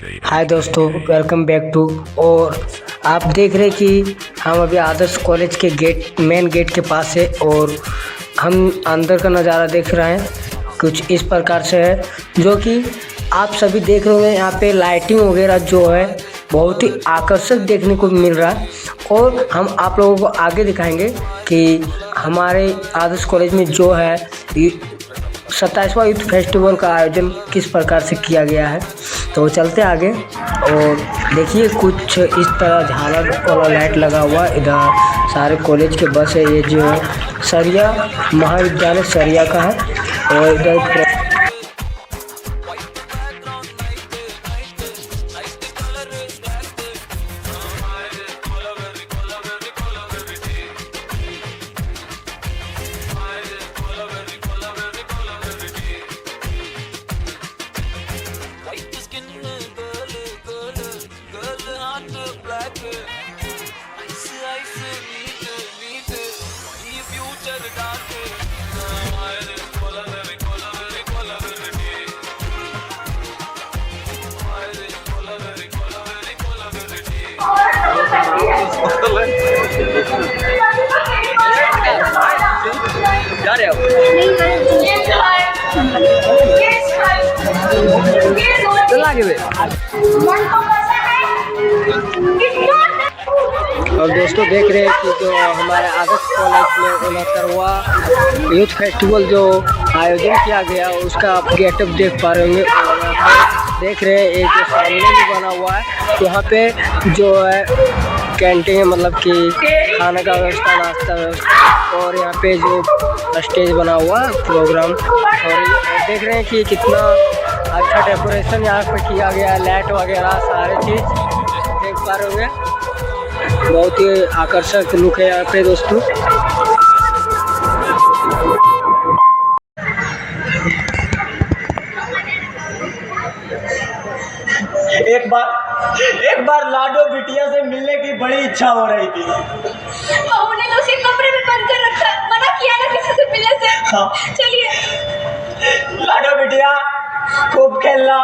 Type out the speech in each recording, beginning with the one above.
हाय दोस्तों, welcome back to. और आप देख रहे हैं कि हम अभी आदर्श कॉलेज के मेन गेट के पास है और हम अंदर का नज़ारा देख रहे हैं। कुछ इस प्रकार से है जो कि आप सभी देख रहे होंगे। यहाँ पे लाइटिंग वगैरह जो है बहुत ही आकर्षक देखने को मिल रहा है और हम आप लोगों को आगे दिखाएंगे कि हमारे आदर्श कॉलेज में जो है 27वां यूथ फेस्टिवल का आयोजन किस प्रकार से किया गया है। तो चलते आगे और देखिए कुछ इस तरह झालर और लाइट लगा हुआ इधर सारे कॉलेज के बस है। ये जो है सरिया महाविद्यालय सरिया का है और इधर जा रहे हो? और दोस्तों देख रहे हैं कि जो हमारे आदर्श कॉलेज में 69वां यूथ फेस्टिवल जो आयोजन किया गया उसका आप गेटअप देख पा रहे होंगे। और देख रहे हैं एक जो सामने भी बना हुआ है यहाँ पे जो है कैंटीन, मतलब कि खाने का व्यवस्था, नाश्ता व्यवस्था, और यहाँ पे जो स्टेज बना हुआ है प्रोग्राम। और देख रहे हैं कि कितना अच्छा डेकोरेशन यहाँ पे किया गया है, लाइट वगैरह सारे चीज़ देख पा रहे होंगे। बहुत ही आकर्षक लुक है यहाँ पे दोस्तों। एक बार लाडो बिटिया से मिलने की बड़ी इच्छा हो रही थी। हमने तो उसे कमरे में बंद कर रखा, मना किया ना किसी से मिलने से। हाँ। चलिए लाडो बिटिया, खूब खेलना,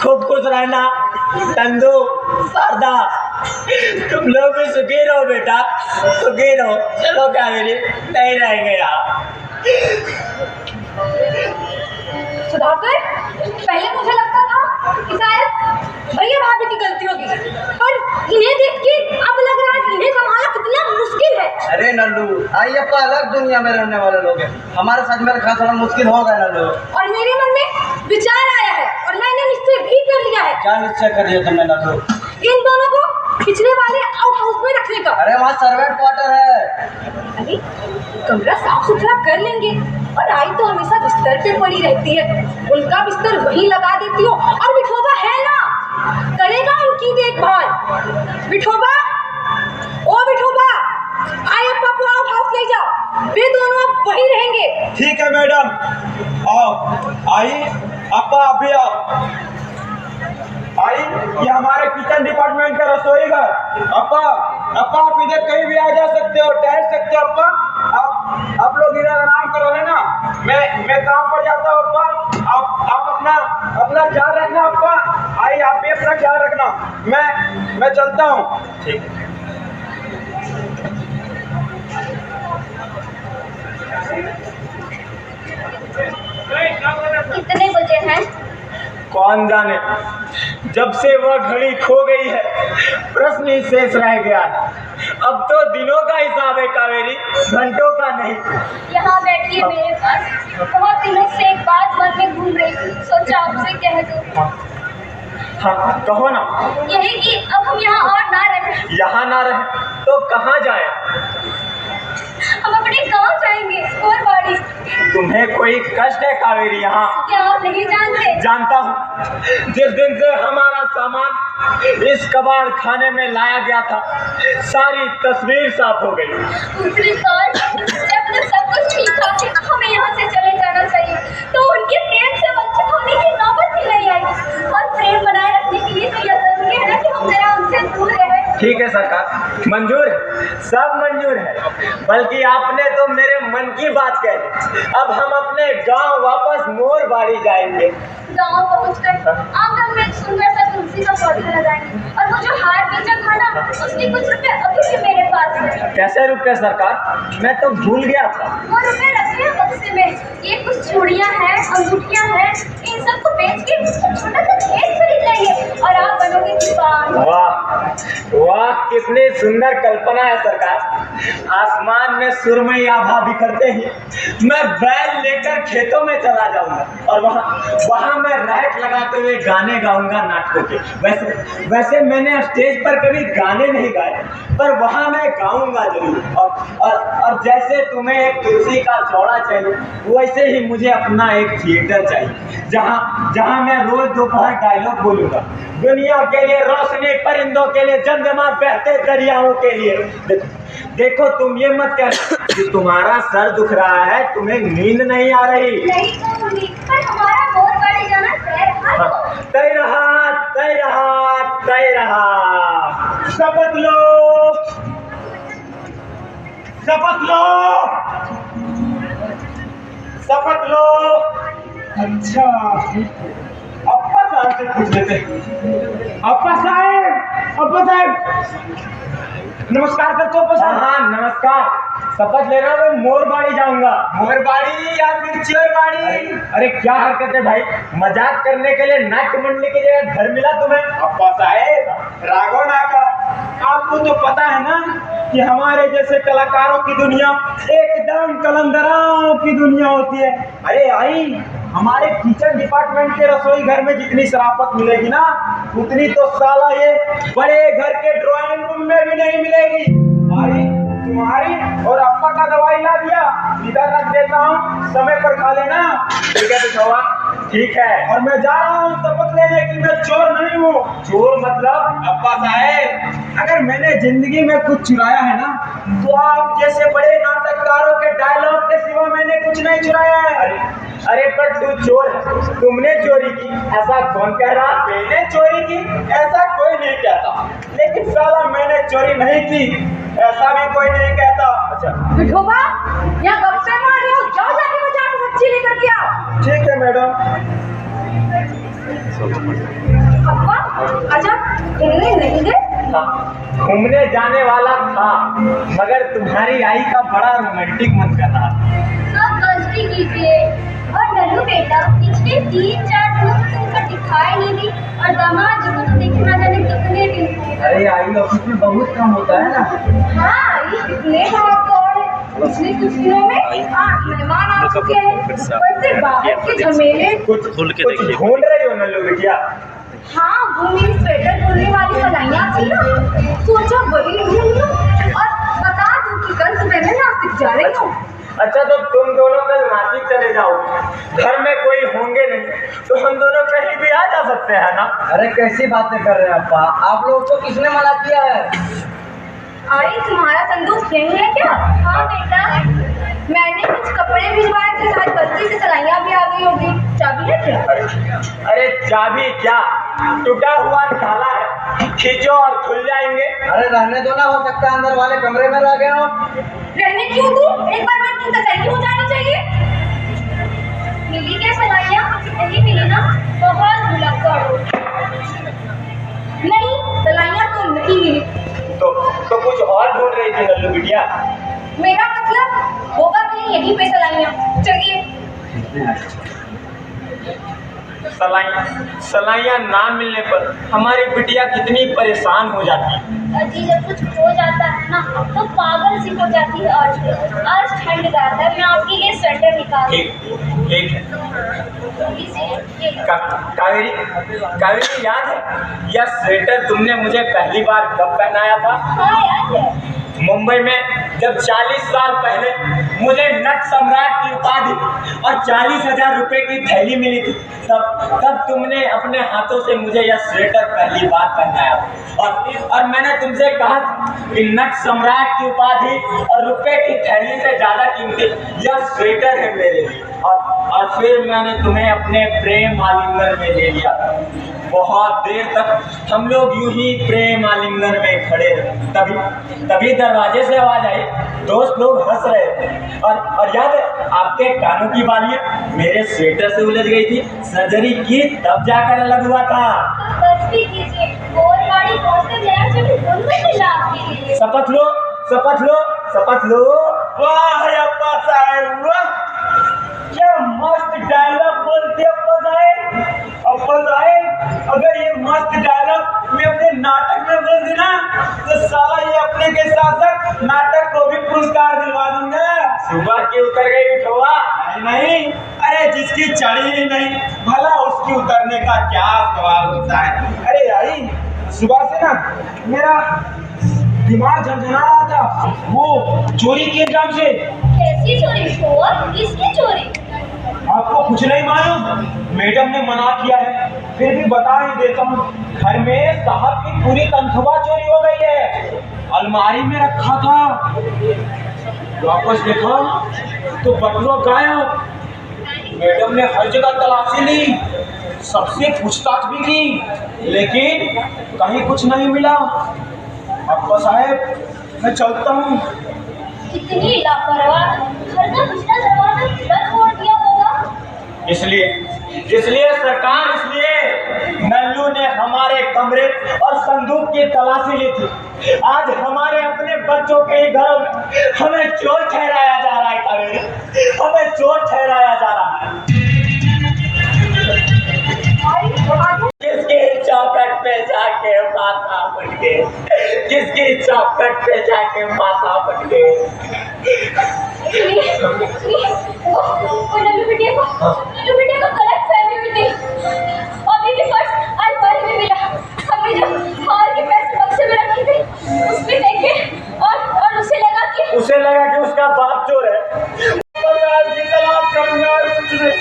खूब खुश रहना। नंदू, शारदा, तुम लोग भी सुखी रहो बेटा, सुखी रहो। चलो क्या मेरी नहीं रहेंगे यहाँ। सुधाकर, पहले मुझे लगता था कि शायद भैया भाभी की गलती होगी, पर इन्हें देख के अब लग रहा है कि इन्हें संभालना कितना मुश्किल है। अरे नल्लू, आई अब अलग दुनिया में रहने वाले लोग हैं, हमारे साथ में रखना थोड़ा मुश्किल होगा नल्लू। और मेरे मन में विचार आया है और मैंने निश्चय भी कर लिया है। क्या निश्चय कर दिया तुमने नल्लू? इन दोनों को पिछले वाले आउट हाउस में रखने का। अरे वहाँ सर्वेंट क्वार्टर है। अरे कमरा साफ सुथरा कर लेंगे और आई तो हमेशा बिस्तर पे पड़ी रहती है, उनका बिस्तर वहीं लगा देती हूँ। और विठोबा है ना, करेगा उनकी देखभाल। विठोबा, ओ विठोबा, आई अप्पा को आउट हाउस ले जाओ, वे दोनों अब वहीं रहेंगे। ठीक है मैडम, आओ। आई, अप्पा अभी आओ। आई, ये हमारे किचन डिपार्टमेंट का रसोई घर। अप्पा आप इधर कहीं भी आ जा सकते हो, ठहर सकते हो। अप्पा आप लोग इधर आराम करो, है ना। मैं काम पर जाता हूँ अप्पा। आप अपना ख्याल रखना अप्पा। आई, आप भी अपना ख्याल रखना। मैं चलता हूँ। ठीक है। कितने बजे हैं? कौन जाने, जब से वह घड़ी खो गई है प्रश्न ही शेष रह गया है। अब तो दिनों का हिसाब है कावेरी, घंटों का नहीं। यहाँ बैठिए मेरे पास, बहुत दिनों से एक बात मन में घूम रही थी, सोचा आपसे कह दूं। हाँ, कहो ना। यही कि अब हम यहाँ और ना रहे। यहाँ ना रहे तो कहाँ जाए? हम अपने गांव जाएंगे, और बाड़ी। तुम्हें कोई कष्ट है कावेरी यहाँ? क्या आप नहीं जानते? जानता हूँ। जिस दिन से हमारा सामान इस कबाड़ खाने में लाया गया था, सारी तस्वीर साफ हो गई। दूसरी बात, जब तक सब कुछ ठीक था, हमें यहाँ से चले जाना चाहिए, तो उनके प्रेम से वंचित होने की नौबत ही नहीं आएगी। और प्रेम बनाए रखने के लिए तो यह जरूरी है ना कि हम जरा उनसे दूर रहे। ठीक है सरकार, मंजूर है, सब मंजूर है। बल्कि आपने तो मेरे मन की बात कह दी। अब हम अपने गांव वापस मोर बाड़ी जाएंगे। गांव पहुंचकर आंगन में एक सुंदर सा कैसे रुपए सरकार? मैं तो भूल गया था। वो रुपए रखे हैं बक्से में। ये कुछ चूड़ियां हैं, अंगूठियां हैं, इन सबको बेच के छोटा सा खेत खरीद लेंगे और आप बनोगे किसान। वाह वाह, कितनी सुंदर कल्पना है सरकार। आसमान में सुरमई आभा बिखरते ही मैं बैल लेकर खेतों में चला जाऊंगा और वहाँ मैं रैक लगाते हुए गाने गाऊंगा नाटकों के। वैसे मैंने स्टेज पर कभी गाने नहीं गाए, पर वहाँ मैं गाऊंगा जरूर। और जैसे तुम्हें एक कुर्सी का चौड़ा चाहिए, वैसे ही मुझे अपना एक थिएटर चाहिए, जहाँ मैं रोज दोपहर डायलॉग बोलूंगा। दुनिया के लिए रोशनी, परिंदों के लिए जमजमा, बहते दरियाओं के लिए। देखो तुम ये मत कहना कि तुम्हारा सर दुख रहा है, तुम्हें नींद नहीं आ रही। नहीं तो पर हमारा मोर बाड़ी जाना तय रहा, तय रहा, तय रहा। शपथ लो, शपथ लो, शपथ लो। अच्छा, अप्पा साहब से पूछ लेते हैं। अप्पा साहब नमस्कार करते हो अप्पा साहब? हाँ नमस्कार। शपथ ले रहा हूँ, मैं मोरबाड़ी जाऊंगा। मोरबाड़ी या फिर चोरबाड़ी? अरे क्या हरकत है भाई, मजाक करने के लिए नाट्य मंडली की जगह घर मिला तुम्हें? अप्पा साहब राघव नाका, आपको तो पता है ना कि हमारे जैसे कलाकारों की दुनिया एकदम कलंदराओं की दुनिया होती है। अरे आई, हमारे किचन डिपार्टमेंट के रसोई घर में जितनी शराफत मिलेगी ना, उतनी तो साला ये बड़े घर के ड्राइंग रूम में भी नहीं मिलेगी। भाई तुम्हारी और अप्पा का दवाई ला दिया, इधर रख देता हूँ, समय पर खा लेना। ठीक है पिछवा, ठीक है। और मैं जा रहा हूँ शपथ लेने की मैं चोर नहीं हूँ। चोर मतलब? अप्पा साहब, अगर मैंने जिंदगी में कुछ चुराया है ना, तो आप जैसे बड़े नाटककारों के डायलॉग के सिवा मैंने कुछ नहीं चुराया है। अरे पर तू चोर है, तुमने चोरी की ऐसा कौन कह रहा? मैंने चोरी की ऐसा कोई नहीं कहता, लेकिन साला मैंने चोरी नहीं की ऐसा भी कोई नहीं कहता। अच्छा विठोबा, यहाँ गप्पे मार रहे हो, जाओ जाके बाजार से सब्जी लेकर के आओ। ठीक है मैडम। अप्पा, अच्छा घूमने नहीं गए? घूमने जाने वाला था, मगर तुम्हारी आई का बड़ा रोमांटिक मन कर रहा था। सब गलती कीजिए। और नन्नू बेटा, पिछले 3-4 दिन से तुमको दिखाई नहीं दी, और दामाद जी को तो देखे ना जाने कितने दिन से। अरे आई ऑफिस में बहुत काम होता है ना। हाँ, ये कितने भाग दौड़ है। पिछले कुछ दिनों में 8 मेहमान आ चुके हैं, ऊपर से बाहर के झमेले। कुछ ढूंढ रही हो नल्लू बिटिया? हाँ, वो मेरी स्वेटर बुनने वाली सलाइयाँ थी ना, सोचा वही ढूंढ लूं और बता दूं कि कल सुबह मैं नासिक जा रही हूँ। अच्छा तो तुम दोनों कल नासिक चले जाओ, घर में कोई होंगे नहीं, तो हम दोनों कहीं भी आ जा सकते हैं ना? अरे कैसी बातें कर रहे हैं अप्पा, आप लोग को किसने मना किया है? अरे तुम्हारा संदूक यही है क्या? हाँ बेटा, मैंने कुछ कपड़े भिजवाए थे, शायद गलती से सलाइयाँ भी आ गई होगी। चाबी है क्या? अरे चाबी क्या, टूटा हुआ ताला है, खींचो और खुल जाएंगे। अरे रहने दो ना, हो सकता है अंदर वाले कमरे में रह गए हो। रहने क्यों दूँ? एक बार बात की तसल्ली हो जानी चाहिए। मिली क्या सलाइयाँ? नहीं मिली ना? बहुत भुलक्कड़ हो। नहीं, सलाइयाँ तो नहीं मिली। तो कुछ और ढूंढ रही थी नल्लू बिटिया? मेरा मतलब होगा कहीं यहीं पे सलाइयाँ। चलिए। सलाइयाँ ना मिलने पर हमारी बिटिया कितनी परेशान हो जाती है। जी जब कुछ खो जाता है ना, तो पागल सी हो जाती है। आज ठंड ज्यादा है, मैं आपके लिए स्वेटर निकाल। ठीक है। कावेरी याद है यह स्वेटर तुमने मुझे पहली बार कब पहनाया था? हाँ याद है। मुंबई में जब 40 साल पहले मुझे नट सम्राट की उपाधि और 40,000 रुपए की थैली मिली थी, तब तुमने अपने हाथों से मुझे यह स्वेटर पहली बार पहनाया। और मैंने तुमसे कहा कि नट सम्राट की उपाधि और रुपए की थैली से ज्यादा कीमती यह स्वेटर है मेरे लिए। और फिर मैंने तुम्हें अपने प्रेम आलिंगन में ले लिया। बहुत देर तक हम लोग यूं ही प्रेम आलिंगन में खड़े रहे। तभी दरवाजे से आवाज आई, दोस्त लोग हंस रहे थे। और याद है आपके कानों की बालियां मेरे स्वेटर से उलझ गई थी, सर्जरी की तब जाकर अलग हुआ था। बस भी कीजिए, और गाड़ी पहुंचते जरा चुटकी बोल में लाभ कीजिए। शपथ लो, शपथ लो, शपथ लो। वाह अप्पा साहब, वाह क्या मस्त डायलॉग बोलते अप्पा साहब। अप्पा साहब, अगर ये मस्त डायलॉग मैं अपने नाटक में बोल दी ना तो साला ये अपने के शासक नाटक को भी पुरस्कार दिलवा दूंगा। सुबह की उतर गई उठवा नहीं, अरे जिसकी चढ़ी ही नहीं भला उसकी उतरने का क्या सवाल होता है। अरे आई सुबह से ना मेरा दिमाग झंझना रहा था वो चोरी के इल्जाम से। कैसी चोरी शोर? किसकी चोरी? आपको कुछ नहीं मालूम? मैडम ने मना किया है फिर भी बता ही देता हूँ। घर में साहब की पूरी तनख्वाह चोरी हो गई है। अलमारी में रखा था, वापस देखा तो बटुआ गायब। मैडम ने हर जगह तलाशी ली, सबसे पूछताछ भी की, लेकिन कहीं कुछ नहीं मिला। अप्पा साहब मैं चलता हूँ। कितनी लापरवाह, घर का पिछला दरवाजा खुला छोड़ दिया होगा। इसलिए सरकार, इसलिए नल्लू ने हमारे कमरे और संदूक की तलाशी ली थी। आज हमारे अपने बच्चों के ही घरों में हमें चोर ठहराया जा रहा है, हमें चोर ठहराया जा रहा है। किसकी चौखट पे जाके माथा पटके, किसकी चौखट पे जाके माथा पटके। नल्लू बिटिया को गलत फहमी हुई थी। अभी भी पर्स अलमारी में मिला। हमने जो हार के पैसे बक्से में रखे थे उसमें देखे और उसे लगा कि उसका बाप चोर है। तलाश करूंगा कुछ नहीं।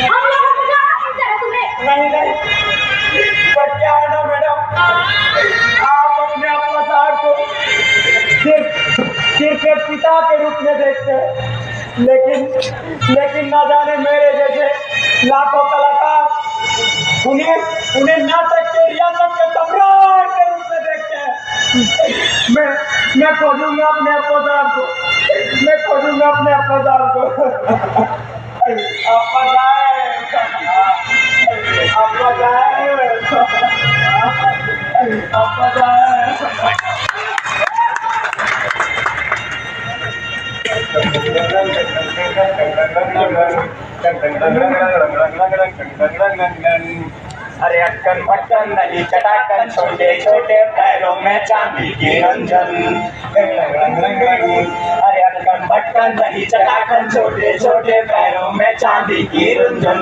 हम लोगों को जाना पड़ता है तुम्हें। नहीं पर क्या है ना मैडम, आप अपने अप्पा साहब को सिर्फ एक पिता के रूप में देखते हैं, लेकिन ना जाने मेरे जैसे लाखों कलाकार उन्हें नाटक के रियासत के सम्राट के रूप में देखते हैं। मैं खोजूंगा अपने अप्पा साहब को, मैं खोजूंगा अपने अप्पा साहब को। अप्पा अरे अक्कन पक्कन नहीं चटाकन, छोटे छोटे पैरों में चांदी की रंजन। अरे अक्कन पक्कन नहीं चटाकन, छोटे छोटे पैरों में चांदी की रंजन।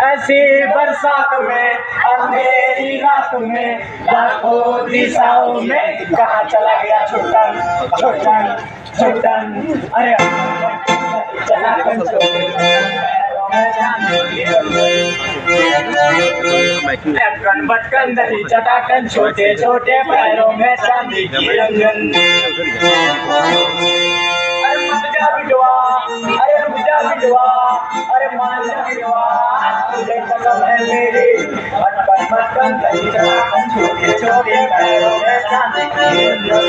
ऐसी बरसात में अंधेरी रात में लाखों दिशाओं में कहाँ चला गया छुटन छुटन छुटन। अरे चटाकन अक्कन बटकन दही चटाकन, छोटे छोटे पैरों में चांदी की रंजन। अरे मत जा बिटवा, अरे रुक जा बिटवा, अरे मान जा बिटवा, तुझे कसम है मेरी। अक्कन बटकन दही चटाकन, छोटे छोटे पैरों में चांदी की रंजन।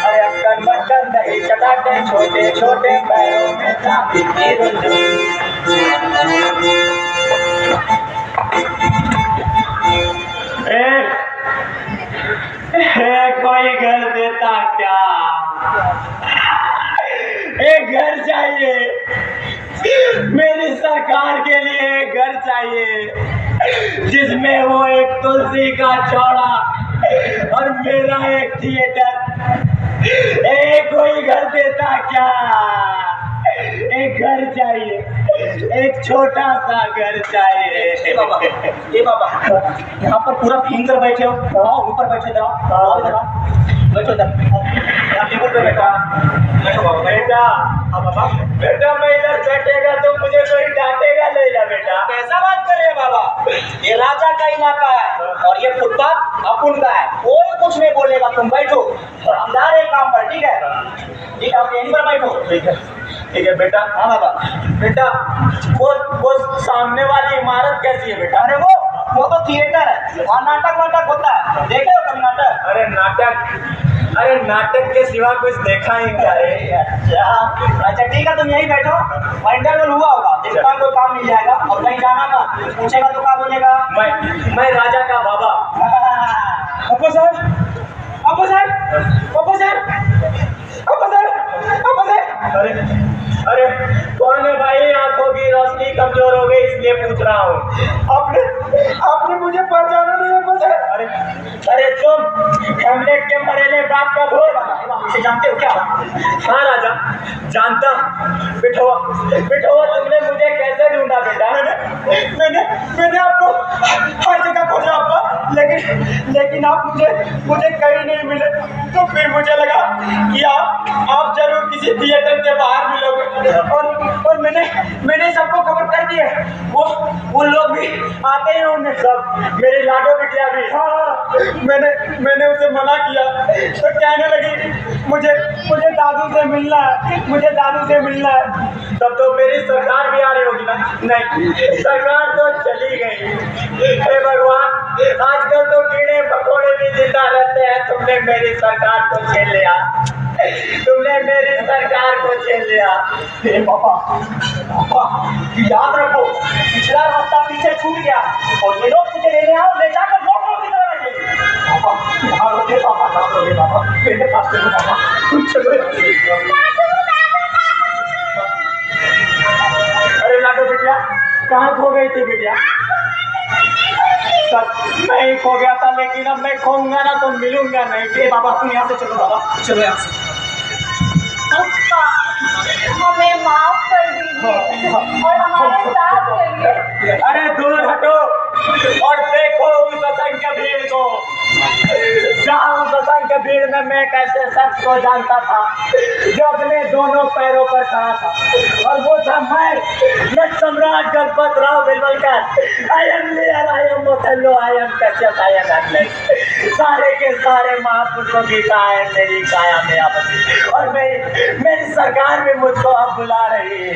अरे अक्कन बटकन दही चटाकन, छोटे छोटे पैरों में चांदी की रंजन। कोई घर देता क्या? एक घर चाहिए, मेरी सरकार के लिए एक घर चाहिए जिसमें वो एक तुलसी का चौड़ा और मेरा एक थिएटर। कोई घर देता क्या? एक घर चाहिए, एक छोटा सा घर चाहिए। बाबा यहाँ पर पूरा भीम कर बैठे हो, आओ ऊपर बैठे जाओ, बैठो टेबल पे बैठा। बेटा मैं इधर बैठेगा तो मुझे कोई डांटेगा ले जा। बेटा कैसा बात कर रहे हैं बाबा, ये राजा का इलाका है और ये फुटपाथ अपुन का है, कोई कुछ नहीं बोलेगा। तुम बैठो, हम जा रहे काम पर। ठीक है ठीक है, आप यहीं पर बैठो। ठीक है बेटा। हाँ बाबा। बेटा वो सामने वाली इमारत कैसी है बेटा? अरे वो तो थिएटर है, वहाँ नाटक वाटक होता है, देखे हो कभी नाटक? अरे नाटक के सिवा कुछ देखा ही क्या है। अच्छा ठीक है, तुम यहीं बैठो, इंटरवल हुआ होगा, जिसका कोई काम मिल जाएगा। और कहीं जाना ना, पूछेगा तो क्या बोलेगा? मैं राजा का बाबा। अप्पा साहब लिए पूछ रहा हूँ। आपने मुझे पहचाना नहीं है मुझे? अरे तुम हेमलेट के मरेले बाप का भोज इसे जानते हो क्या? हाँ राजा जानता। बिठोआ तुमने मुझे कैसे ढूंढा बेटा? मैंने आपको हर जगह खोजा आपका, लेकिन आप मुझे कहीं नहीं मिले। तो फिर मुझे लगा कि आप जरूर किसी थिएटर के बाहर मिलोगे, और मैंने सबको खबर कर दी है। वो लोग भी आते हैं उन्हें सब, मेरी लाडो बिटिया भी। हाँ मैंने उसे मना किया तो कहने लगी मुझे दादू से मिलना है। तब तो मेरी सरकार भी आ रही होगी ना? नहीं, सरकार तो चली गई। हे भगवान, आजकल तो कीड़े मकोड़े भी जिंदा रहते हैं। तुमने मेरी सरकार को छीन लिया। हे पापा याद रखो, पिछला रास्ता पीछे छूट गया और ये लोग तुझे लेने आओ, ले जाकर लोगों की तरह रखेंगे। पापा मेरे पास चलो पापा, तुम चलो। अरे लाडो बिटिया, कहाँ खो गई थी बिटिया? मैं ही खो गया था, लेकिन अब मैं खोऊंगा ना तो मिलूंगा नहीं। बाबा तुम यहाँ से चलो, बाबा चलो यहाँ से। हमें माफ कर दीजिए और हमारे साथ रहिए। अरे दूर हटो और देखो उस असंख्य भीड़ को। जहाँ उस असंख्य भीड़ में मैं कैसे शख्स को जानता था जो अपने दोनों पैरों पर खड़ा था, और वो था मैं सम्राट Ganpat Rao Belwalkar. I am लियर, I am Othello, I am Kashyap, I am Hamlet. सारे के सारे महापुरुषों की काया मेरी काया में आपसी, और मेरी सरकार भी मुझको अब बुला रही है।